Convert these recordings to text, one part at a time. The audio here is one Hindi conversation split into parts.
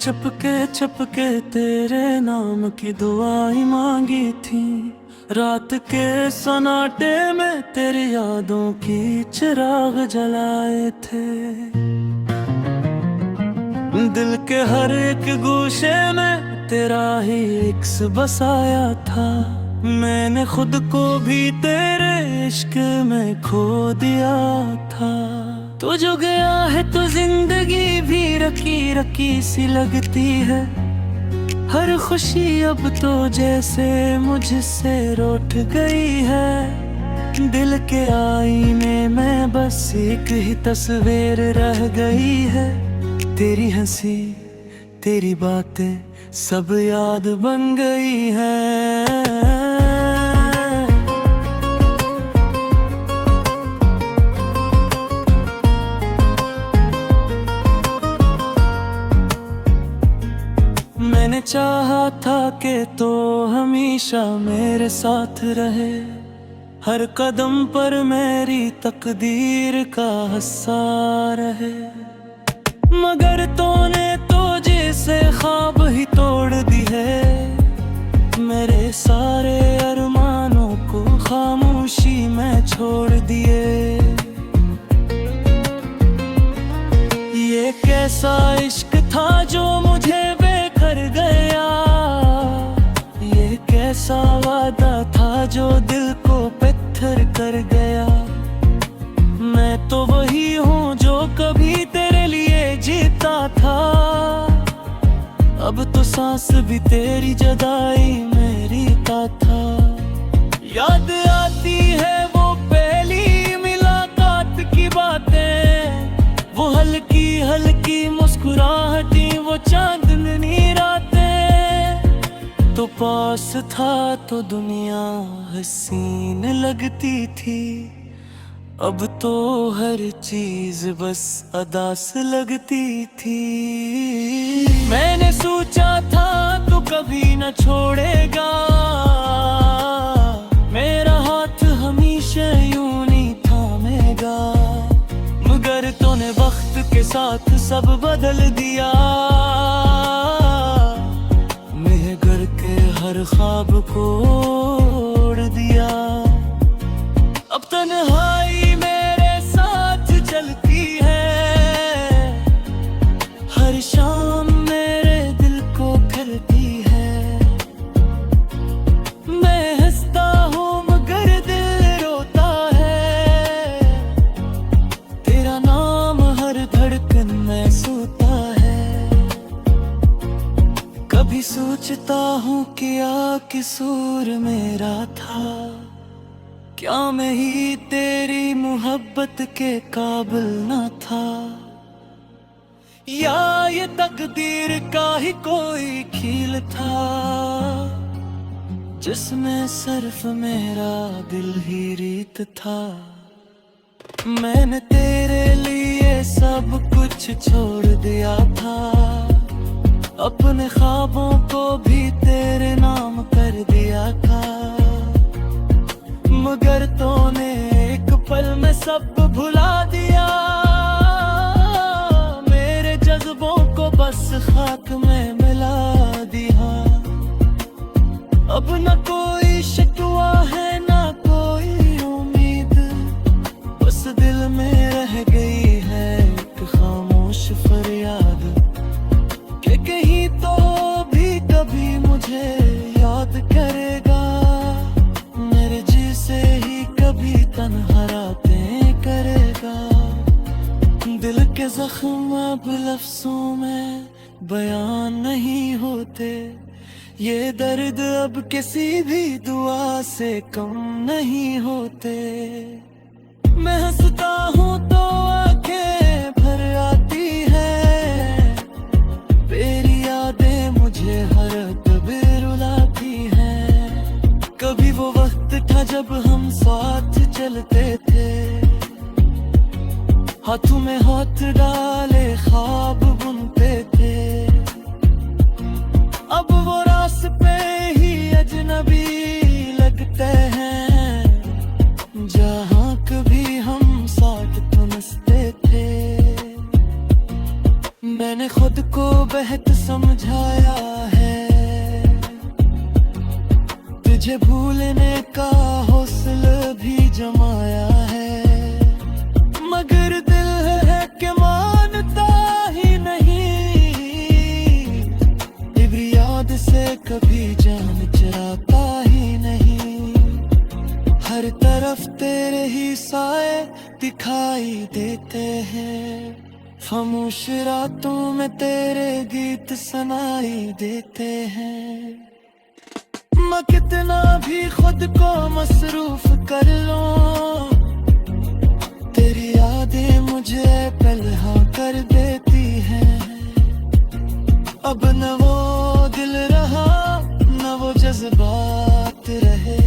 चपके चपके तेरे नाम की दुआएं मांगी थी। रात के सन्नाटे में तेरी यादों की चिराग जलाए थे। दिल के हर एक गोशे में तेरा ही इक्स बसाया था। मैंने खुद को भी तेरे इश्क में खो दिया था। तू जो गया है तो जिंदगी भी रकी रकी सी लगती है। हर खुशी अब तो जैसे मुझसे रूठ गई है। दिल के आईने में बस एक ही तस्वीर रह गई है। तेरी हंसी तेरी बातें सब याद बन गई है। मैंने चाहा था कि तो हमेशा मेरे साथ रहे। हर कदम पर मेरी तकदीर का हिस्सा रहे। मगर तूने तो जैसे ख्वाब ही तोड़ दी है। मेरे सारे अरमानों को खामोशी में छोड़ दिए। ये कैसा इश्क था जो मुझे बेकर गया। ये कैसा वादा था जो दिल को पत्थर कर गया। मैं तो वही हूँ जो कभी तेरे लिए जीता था। अब तो सांस भी तेरी जुदाई में रीता था। याद आती है वो पहली मुलाकात की बातें। वो हल्की हल्की मुस्कुराहटें, वो चांदनी रातें। तो पास था तो दुनिया हसीन लगती थी। अब तो हर चीज बस अदास लगती थी। मैंने सोचा था तू कभी न छोड़ेगा। मेरा हाथ हमेशा यूं नहीं थामेगा। मगर तूने वक्त के साथ सब बदल दिया। मेरे घर के हर ख्वाब को उड़ दिया। अब तन्हाई मेरे साथ चलती है। हर शाम मेरे दिल को करती है। मैं हंसता हूँ मगर दिल रोता है। तेरा नाम हर धड़कन में सोता है। कभी सोचता हूँ क्या कसूर मेरा था। क्या मैं ही तेरी मोहब्बत के काबिल न था। या ये तकदीर का ही कोई खेल था जिसमें सिर्फ मेरा दिल ही रीत था। मैंने तेरे लिए सब कुछ छोड़ दिया था। अपने ख्वाबों को भी तेरे नाम कर दिया था। मगर तूने एक पल में सब भुला दिया। मेरे जज्बों को बस खाक में मिला दिया। अब न कोई शिकवा है न कोई उम्मीद। बस दिल में रह गई है एक खामोश फरियाद कि कहीं तो भी कभी मुझे याद करेगा। से ही कभी तन्हा रातें करेगा। दिल के जख्म अब लफ्जों में बयान नहीं होते। ये दर्द अब किसी भी दुआ से कम नहीं होते। मैं हंसता हूँ तो आंखें भर आती है। तेरी यादें मुझे हर कभी रुलाती हैं। कभी वो वक्त था जब हम साथ चलते थे। हाथों में हाथ डाले ख्वाब बुनते थे। अब वो रास्ते ही अजनबी लगते हैं। जहाँ कभी हम साथ तुमसते थे। मैंने खुद को बेहद तुझे भूलने का हौसला भी जमाया है, मगर दिल है कि मानता ही नहीं। इब्री याद से कभी जान चराता ही नहीं। हर तरफ तेरे ही साए दिखाई देते हैं, खामोश रातों में तेरे गीत सुनाई देते हैं। मैं कितना भी खुद को मसरूफ कर लूं, तेरी यादें मुझे पलहा कर देती हैं। अब न वो दिल रहा न वो जज्बात रहे,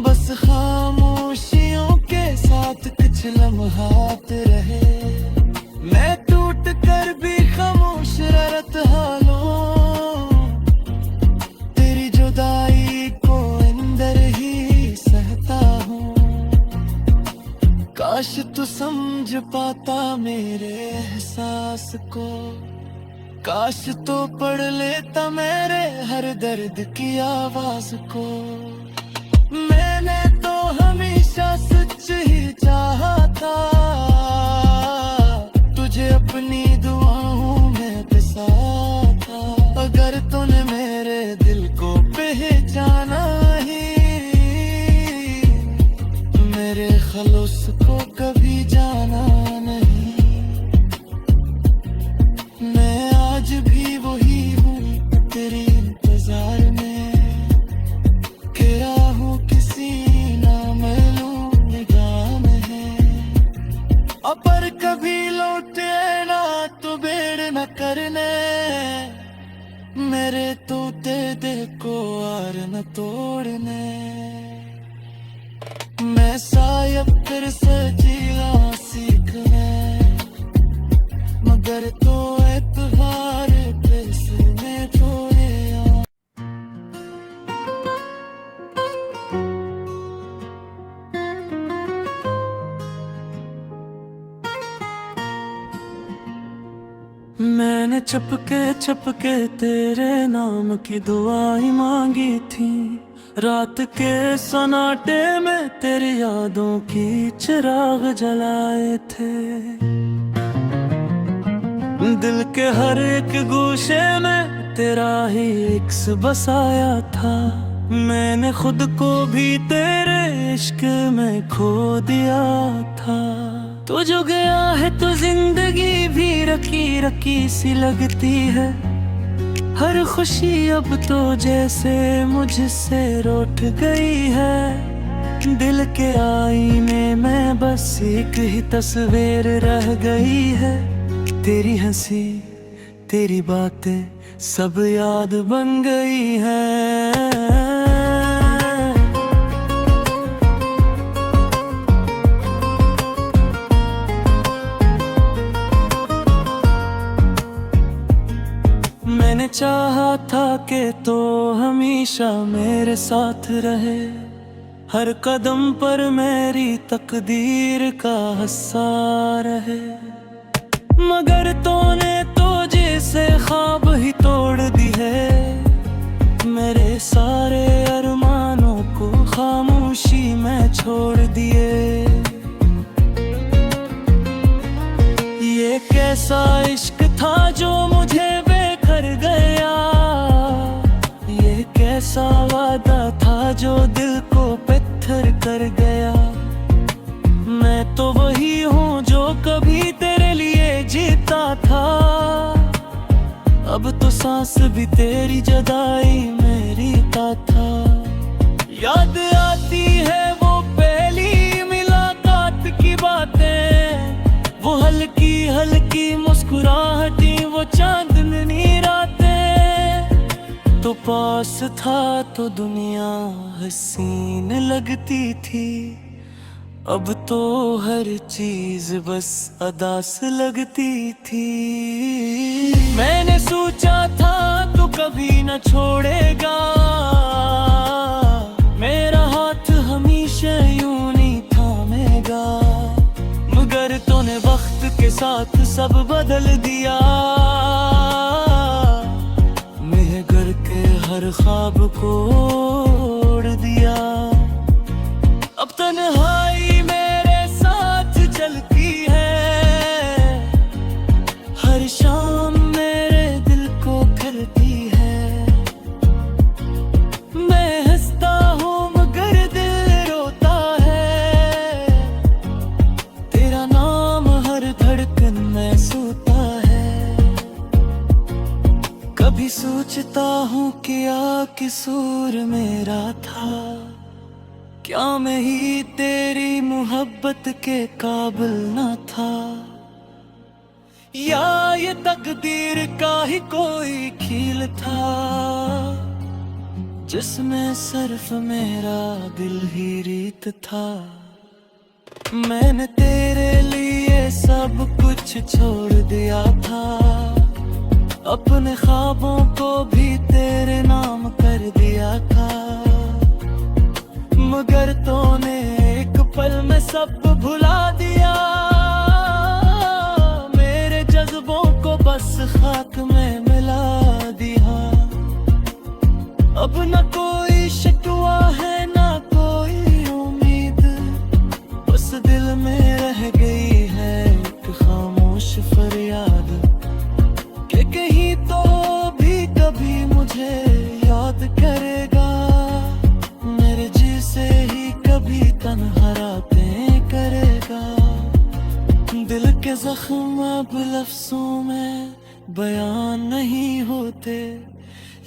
बस खामोशियों के साथ कुछ लम्हात रहे। मैं टूट कर भी खामोश रहता हालों, तेरी जुदाई को अंदर ही सहता हूँ। काश तू समझ पाता मेरे एहसास को, काश तो पढ़ लेता मेरे हर दर्द की आवाज को। मैंने तो हमेशा सच ही चाहा था, तुझे अपनी दुआओं में बसा था। अगर तूने मेरे दिल को पहचाना ही, मेरे खलूस को कभी जाना नहीं। मैं आज भी वही हूँ तेरे इंतजार में, गिरा हूँ किसी नामालूम निगाह में है। पर कभी लौटे ना तो बेड़ न करने, मेरे तो दे को आर न तोड़ने। मैं शायद फिर से जीना सीखने, मगर तो एतबार किसने तोड़े। मैंने चपके तेरे नाम की दुआएं मांगी थी, रात के सन्नाटे में तेरी यादों की चिराग जलाए थे। दिल के हर एक गोशे में तेरा ही इक्स बसाया था। मैंने खुद को भी तेरे इश्क में खो दिया था। तू जो गया है तो जिंदगी भी रकी रकी सी लगती है। हर खुशी अब तो जैसे मुझसे रूठ गई है। दिल के आईने में बस एक ही तस्वीर रह गई है। तेरी हंसी तेरी बातें सब याद बन गई है। मैंने चाहा था कि तो हमेशा मेरे साथ रहे। हर कदम पर मेरी तकदीर का हिस्सा रहे। मगर तूने तो जैसे ख्वाब ही तोड़ दी है। मेरे सारे अरमानों को खामोशी में छोड़ दिए। ये कैसा इश्क था जो मुझे बेकर गया। ये कैसा वादा था जो दिल को पत्थर कर गया। मैं तो वही हूँ जो कभी तेरे लिए जीता था। अब तो सांस भी तेरी जुदाई में रीता था। याद आती है वो पहली मुलाकात की बातें। वो हल्की हल्की मुस्कुराहटें, वो चांदनी रातें। तो पास था तो दुनिया हसीन लगती थी। अब तो हर चीज बस अदास लगती थी। मैंने सोचा था तू कभी न छोड़ेगा। मेरा हाथ हमेशा यूं नहीं थामेगा। मगर तूने वक्त के साथ सब बदल दिया। मेरे घर के हर ख्वाब को कसूर मेरा था? क्या मैं ही तेरी मोहब्बत के काबिल न था? या ये तकदीर का ही कोई खेल था, जिसमें सिर्फ मेरा दिल ही रीत था? मैंने तेरे लिए सब कुछ छोड़ दिया था, अपने ख्वाबों को भी तेरे नाम कर दिया था। मगर तूने एक पल में सब भुला दिया, मेरे जज्बों को बस खाक में मिला दिया। अब न कोई शिकवा है ना कोई उम्मीद, बस दिल में रह गई है एक खामोश फरियाद कि कहीं तो भी कभी मुझे याद करेगा, मेरे जी से ही कभी तन्हा रातें करेगा। दिल के जख्म अब लफ्जों में बयान नहीं होते,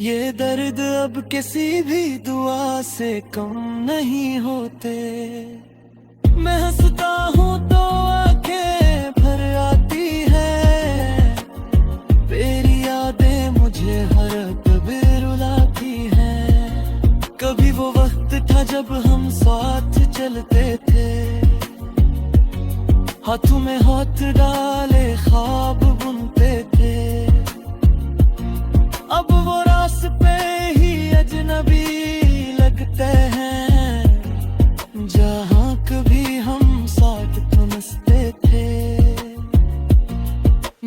ये दर्द अब किसी भी दुआ से कम नहीं होते। मैं हंसता हूँ तो आंखें भर आती है, तेरी यादें मुझे हर कभी रुलाती हैं। कभी वो वक्त था जब हम साथ चलते थे, हाथों में हाथ डाले ख्वाब बुनते थे। अब वो रास्ते ही अजनबी लगते हैं, जहाँ कभी हम साथ तुमसते थे।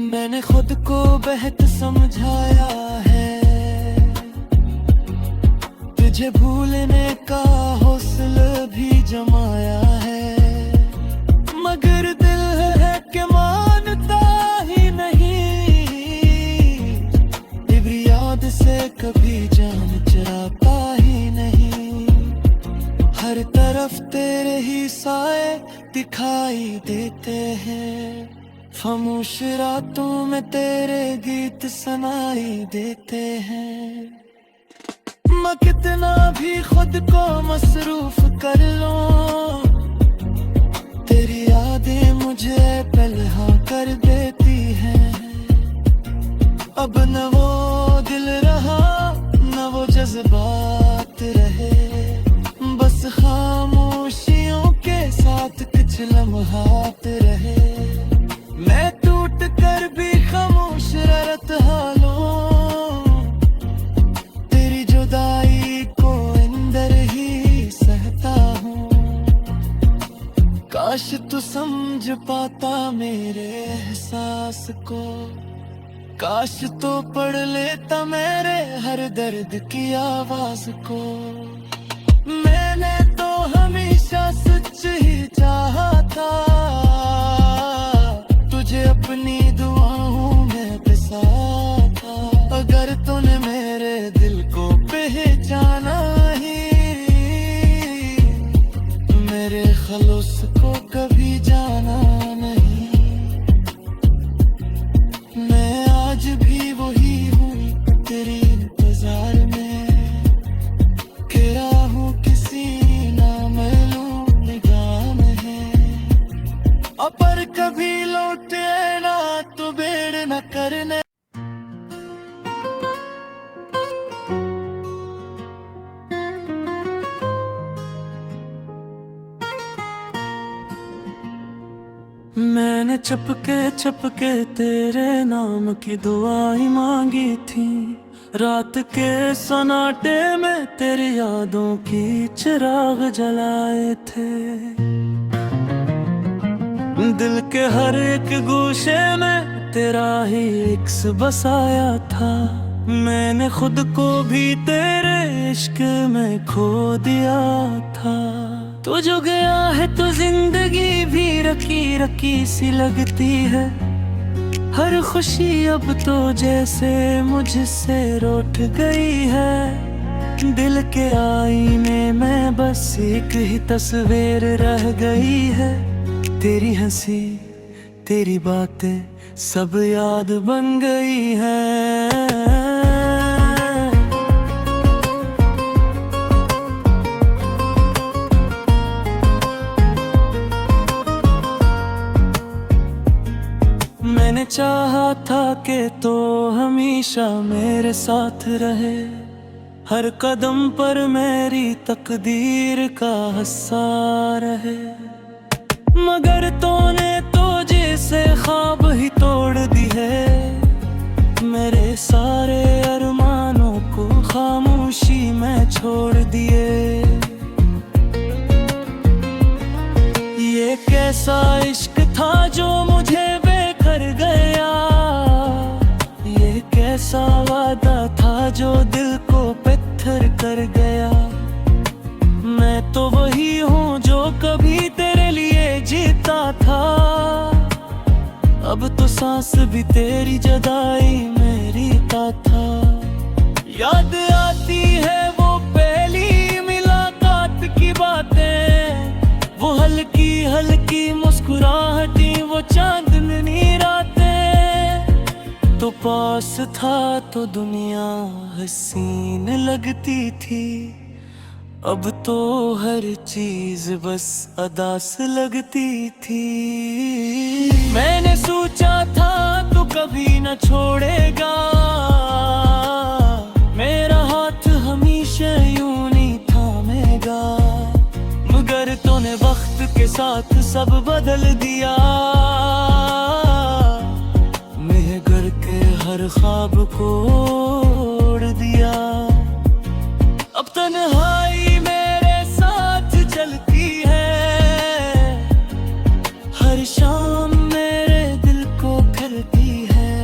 मैंने खुद को बेहद समझाया है, तुझे भूलने का हौसला भी जमाया है। मगर दिल है कि मानता ही नहीं, तेरी याद से कभी जान चुराता ही नहीं। हर तरफ तेरे ही साए दिखाई देते हैं, खामोश रातों में तेरे गीत सुनाई देते हैं। मैं कितना भी खुद को मसरूफ कर लूं, तेरी यादें मुझे पलहा कर देती हैं। अब न वो दिल रहा न वो जज्बात रहे, बस खामोशियों के साथ कुछ लम्हात रहे। मैं टूट कर भी खामोश रहता हालों, तेरी जुदाई को अंदर ही सहता हूँ। काश तू समझ पाता मेरे एहसास को, काश तो पढ़ लेता मेरे हर दर्द की आवाज को। मैंने तो हमेशा सच ही चाहा था, तुझे अपनी दुआओं में बसा था। अगर तूने मेरे दिल को पहचाना ही, मेरे खलूस को कभी जाना नहीं। मैं आज भी वही हूँ तेरी इंतजार में, गिरा हूँ किसी नामालूम निगाह में। पर कभी लौटे ना तो बेड़ न करने। मैंने चपके तेरे नाम की दुआएं मांगी थी, रात के सन्नाटे में तेरी यादों की चिराग जलाए थे। दिल के हर एक गोशे में तेरा ही इक्स बसाया था, मैंने खुद को भी तेरे इश्क में खो दिया था। तू जो गया है तो जिंदगी भी रकी रकी सी लगती है, हर खुशी अब तो जैसे मुझसे रूठ गई है। दिल के आईने में बस एक ही तस्वीर रह गई है, तेरी हंसी तेरी बातें सब याद बन गई है। चाहा था कि तो हमेशा मेरे साथ रहे, हर कदम पर मेरी तकदीर का हिस्सा रहे। मगर तूने तो जैसे ख्वाब ही तोड़ दी है, मेरे सारे अरमानों को खामोशी में छोड़ दिए। ये कैसा इश्क था जो मुझे बेकर गया, ये कैसा वादा था जो दिल को पत्थर कर गया। मैं तो वही हूँ जो कभी तेरे लिए जीता था, अब तो सांस भी तेरी जुदाई में रीता था। याद आती है वो पहली मुलाकात की बातें, वो हल्की हल्की मुस्कुराहटें, वो चांदनी रातें। तो पास था तो दुनिया हसीन लगती थी, अब तो हर चीज बस अदास लगती थी। मैंने सोचा था तू कभी न छोड़ेगा, मेरा हाथ हमेशा यूं नहीं थामेगा। मगर तूने वक्त के साथ सब बदल दिया, मेरे घर के हर ख्वाब को उड़ दिया। अब तन्हाई मेरे साथ चलती है, हर शाम मेरे दिल को करती है।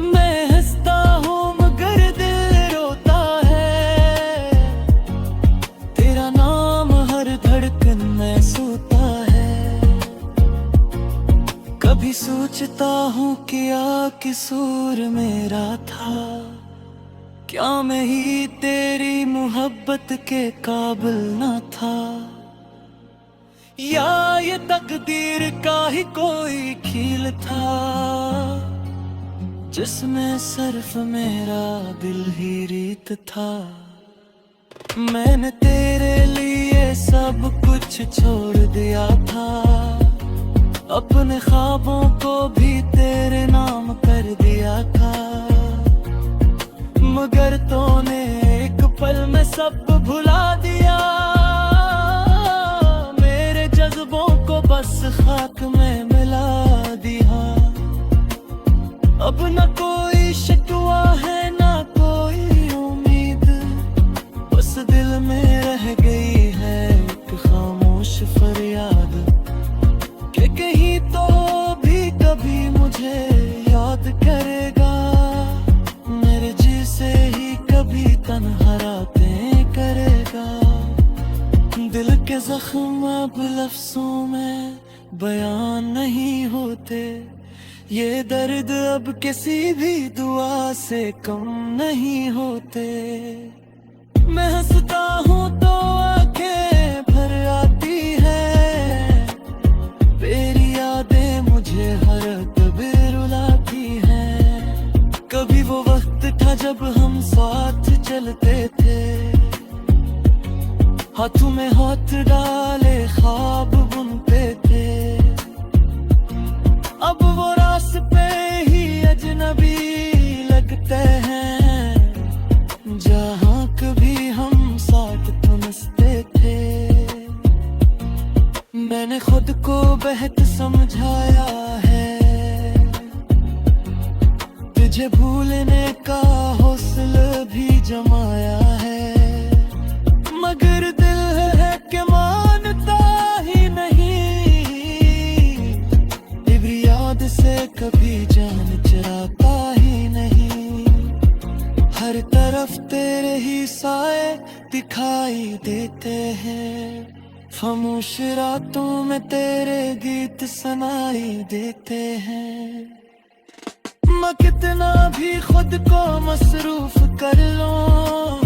मैं हंसता हूँ मगर दिल रोता है, तेरा नाम हर धड़कन में सोता है। कभी सोचता हूँ क्या कसूर मेरा था, क्या मैं ही तेरी मोहब्बत के काबिल न था, या ये तकदीर का ही कोई खेल था जिसमें सिर्फ मेरा दिल ही रीत था। मैंने तेरे लिए सब कुछ छोड़ दिया था, अपने ख्वाबों को भी तेरे नाम कर दिया था। मगर तूने एक पल में सब भुला दिया, मेरे जज्बों को बस खाक में मिला दिया। अब न कोई शिकवा है न कोई उम्मीद, बस दिल में रह गई है एक खामोश फरियाद कि कहीं तो भी कभी मुझे याद करेगा, से ही कभी तन्हा रातें करेगा। दिल के जख्म अब लफ्जों में बयान नहीं होते, ये दर्द अब किसी भी दुआ से कम नहीं होते। मैं हंसता हूँ तो आंखें भर आती है, तेरी यादें मुझे हर कभी रुलाती हैं। कभी वो वक्त था जब हम साथ चलते थे, हाथों में हाथ डाले ख्वाब बुनते थे। अब वो रास्ते ही अजनबी लगते हैं, जहाँ कभी हम साथ तुमसते थे। मैंने खुद को बेहद समझाया है, तुझे भूलने का हौसला भी जमाया है। मगर दिल है कि मानता ही नहीं, इब्री याद से कभी जान चुराता ही नहीं। हर तरफ तेरे ही साए दिखाई देते हैं, खामोश रातों में तेरे गीत सुनाई देते हैं। मैं कितना भी खुद को मसरूफ कर लूं,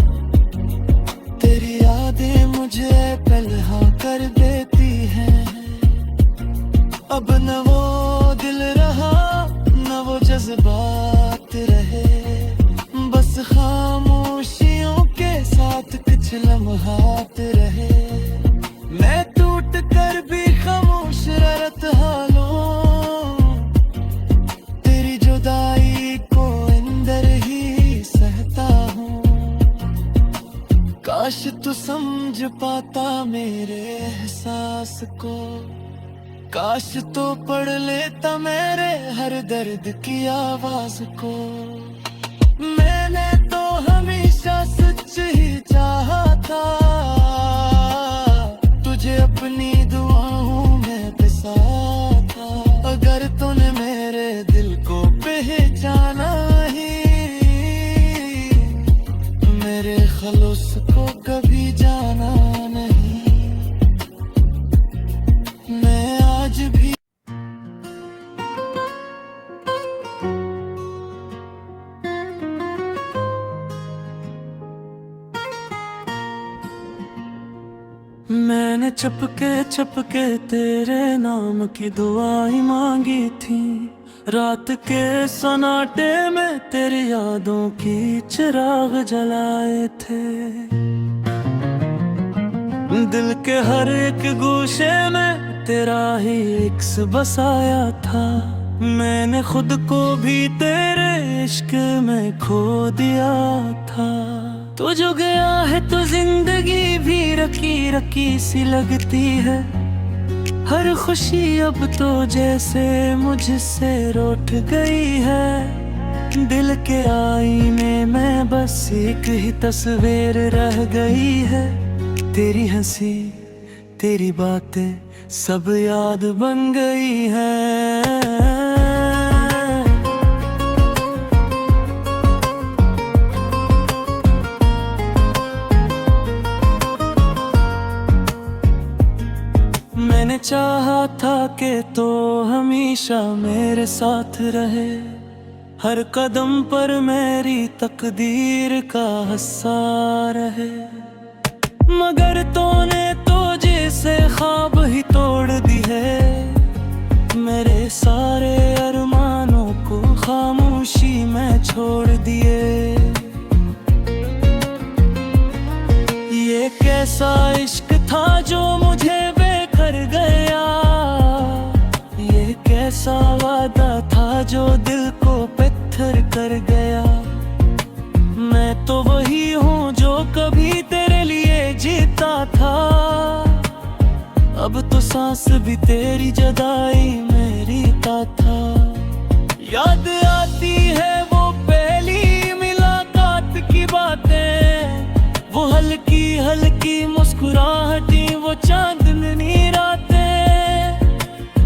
तेरी यादें मुझे तन्हा कर देती हैं। अब न वो दिल रहा न वो जज्बात रहे, बस खामोशियों के साथ कुछ लम्हात रहे। मैं टूट कर भी खामोश रहता हालों, काश तू समझ पाता मेरे एहसास को, काश तो पढ़ लेता मेरे हर दर्द की आवाज को। मैंने तो हमेशा सच ही चाहा था, तुझे अपनी दुआओं में बसा था। अगर तूने मेरे दिल को पहचाना ही, मेरे खलूस को कभी जाना नहीं। मैं आज भी मैंने चपके चपके तेरे नाम की दुआएं मांगी थी। रात के सन्नाटे में तेरी यादों की चिराग जलाए थे। दिल के हर एक गोशे में तेरा ही इक्स बसाया था। मैंने खुद को भी तेरे इश्क में खो दिया था। तू जो गया है तो जिंदगी भी रकी रकी सी लगती है। हर खुशी अब तो जैसे मुझसे रूठ गई है। दिल के आईने में बस एक ही तस्वीर रह गई है। तेरी हंसी तेरी बातें सब याद बन गई है। मैंने चाहा था कि तो हमेशा मेरे साथ रहे। हर कदम पर मेरी तकदीर का हिस्सा रहे। मगर तूने तो जैसे ख्वाब ही तोड़ दी है। मेरे सारे अरमानों को खामोशी में छोड़ दिए। ये कैसा इश्क था जो मुझे कर गया। ये कैसा वादा था जो दिल को पत्थर कर गया। मैं तो वही हूँ जो कभी तेरे लिए जीता था। अब तो सांस भी तेरी जुदाई में रीता था। याद आती है वो पहली मुलाकात की बातें, वो हल्की हल्की मुस्कुराहटें, वो चांदनी रातें।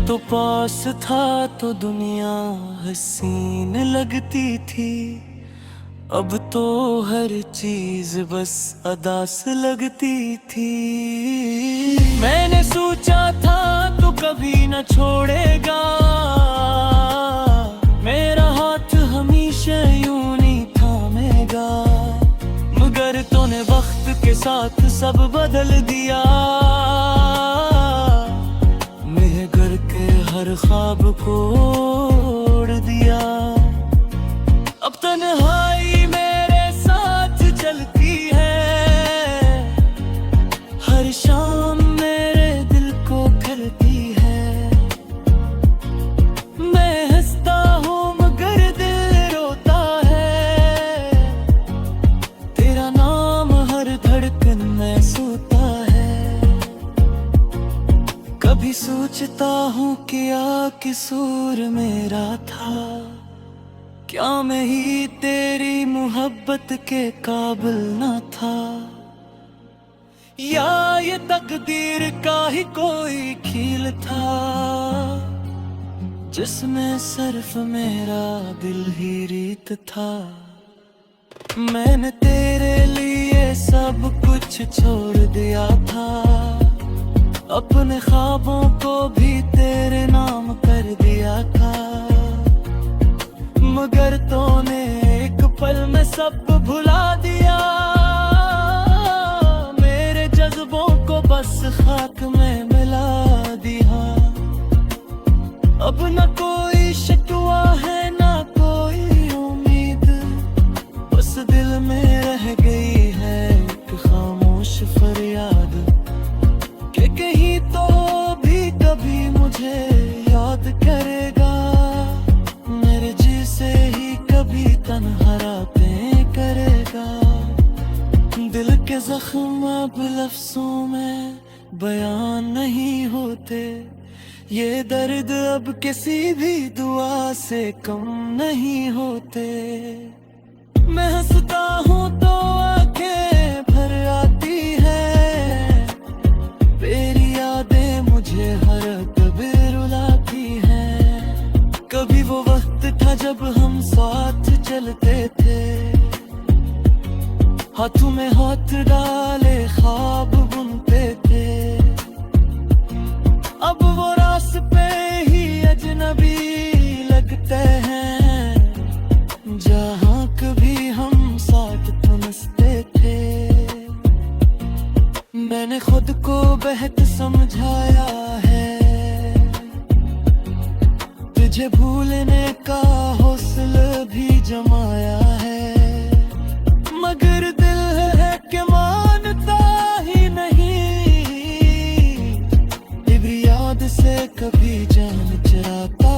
तो पास था तो दुनिया हसीन लगती थी। अब तो हर चीज बस अदास लगती थी। मैंने सोचा था तू कभी न छोड़ेगा। मेरा हाथ हमेशा यूं नहीं थामेगा। मगर तूने वक्त के साथ सब बदल दिया। मेरे घर के हर ख्वाब को उड़ दिया। अब तन्हाई मेरे साथ चलती है। हर शाम मेरे दिल को करती है। मैं हंसता हूँ मगर दिल रोता है। तेरा नाम हर धड़कन में सोता है। कभी सोचता हूँ क्या कसूर मेरा था। क्या मैं ही तेरी मोहब्बत के काबिल न था। या ये तकदीर का ही कोई खेल था, जिसमें सिर्फ मेरा दिल ही रीत था। मैंने तेरे लिए सब कुछ छोड़ दिया था। अपने ख्वाबों को भी तेरे नाम कर दिया था। मगर तूने एक पल में सब भुला दिया। मेरे जज्बों को बस खाक में मिला दिया। अब न कोई शिकवा है ना कोई उम्मीद। बस दिल में रह गई है एक खामोश फरियाद कि कहीं तो भी कभी मुझे याद करेगा। मेरे जिसे ही कभी तन्हा रातें करेगा। दिल के जख्म अब लफ्जों में बयान नहीं होते, ये दर्द अब किसी भी दुआ से कम नहीं होते। मैं हंसता हूँ तो आंखें भर आती है, तेरी यादें मुझे हर कभी रुलाती हैं। कभी वो वक्त था जब हम साथ चलते थे, हाथों में हाथ डाले ख्वाब बुनते थे। अब वो रास्ते ही अजनबी लगते हैं, जहाँ कभी हम साथ थमसते थे। मैंने खुद को बेहद समझाया है, तुझे भूलने का हौसला भी जमाया है, मगर दिल है कि मानता ही नहीं, इब्री याद से कभी जान चराता